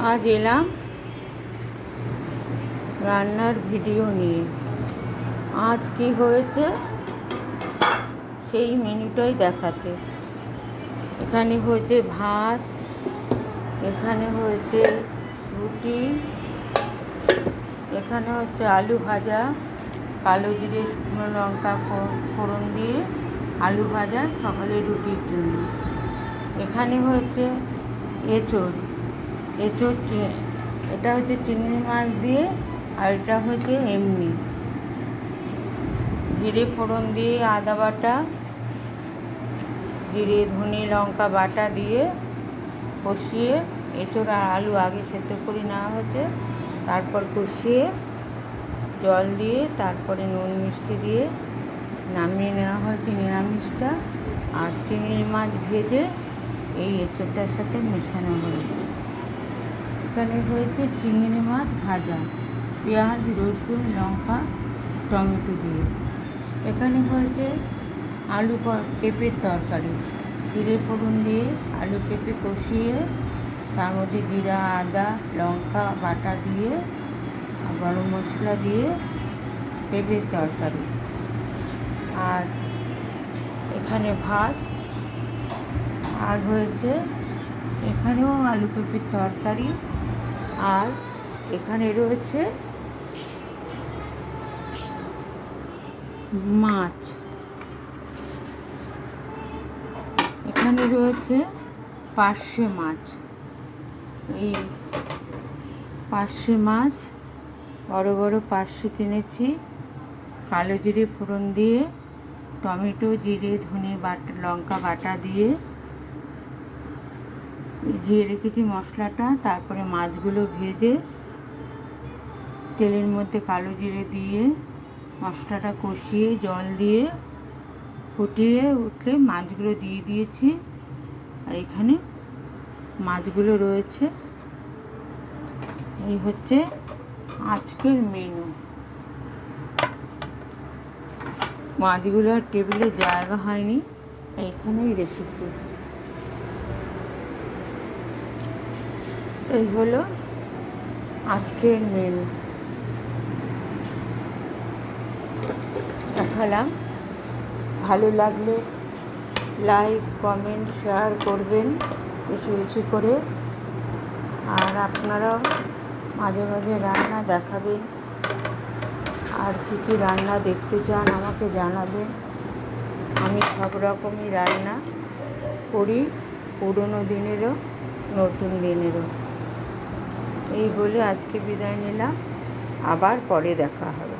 আজ এলাম রান্নার ভিডিও নিয়ে। আজ কি হয়েছে সেই মেনুটাই দেখাতে। এখানে হয়েছে ভাত, এখানে হয়েছে রুটি, এখানে হচ্ছে আলু ভাজা, কালো জিরে শুকনো লঙ্কা ফোড়ন দিয়ে আলু ভাজা সকালে রুটির জন্য। এখানে হচ্ছে এঁচোড়, এটা হচ্ছে চিংড়ি মাছ দিয়ে, আর এটা হচ্ছে এমনি জিরে ফোড়ন দিয়ে আদা বাটা, জিরে ধনে লঙ্কা বাটা দিয়ে কষিয়ে এঁচোড় আর আলু আগে সেদ্ধ করে নেওয়া হয়েছে, তারপর কষিয়ে জল দিয়ে তারপরে নুন মিষ্টি দিয়ে নামিয়ে নেওয়া হয়েছে নিরামিষটা। আর চিংড়ি মাছ ভেজে এই এঁচোড়টার সাথে মেশানো হয়েছে। এখানে হয়েছে চিংড়ি মাছ ভাজা, পেঁয়াজ রসুন লঙ্কা টমেটো দিয়ে। এখানে হয়েছে আলু পেঁপের তরকারি, জিরে ফোড়ন দিয়ে আলু পেঁপে কষিয়ে তার মধ্যে জিরা আদা লঙ্কা বাটা দিয়ে গরম মশলা দিয়ে পেঁপের তরকারি। আর এখানে ভাত, আর হয়েছে এখানেও আলু পেঁপের তরকারি, আর এখানে রয়েছে মাছ, এখানে রয়েছে পার্শে মাছ। এই পার্শে মাছ বড় বড় পার্শে কিনেছি, কালো জিরে ফোড়ন দিয়ে টমেটো জিরে ধনে বাটা লঙ্কা বাটা দিয়ে ভিজিয়ে রেখেছি মশলাটা। তারপরে মাছগুলো ভেজে তেলের মধ্যে কালো জিরে দিয়ে মশলাটা কষিয়ে জল দিয়ে ফুটিয়ে উঠলে মাছগুলো দিয়ে দিয়েছি। আর এখানে মাছগুলো রয়েছে। এই হচ্ছে আজকের মেনু। মাছগুলো আর টেবিলে জায়গা হয়নি, এইখানেই রেখেছি। এই হলো আজকের মেনু দেখালাম। ভালো লাগলে লাইক কমেন্ট শেয়ার করবেন বেশি বেশি করে। আর আপনারাও মাঝে মাঝে রান্না দেখাবেন, আর কী কী রান্না দেখতে চান আমাকে জানাবেন। আমি সব রকমই রান্না করি, পুরনো দিনেরও নতুন দিনেরও। এই বলে আজকে বিদায় নিলাম, আবার পরে দেখা হবে।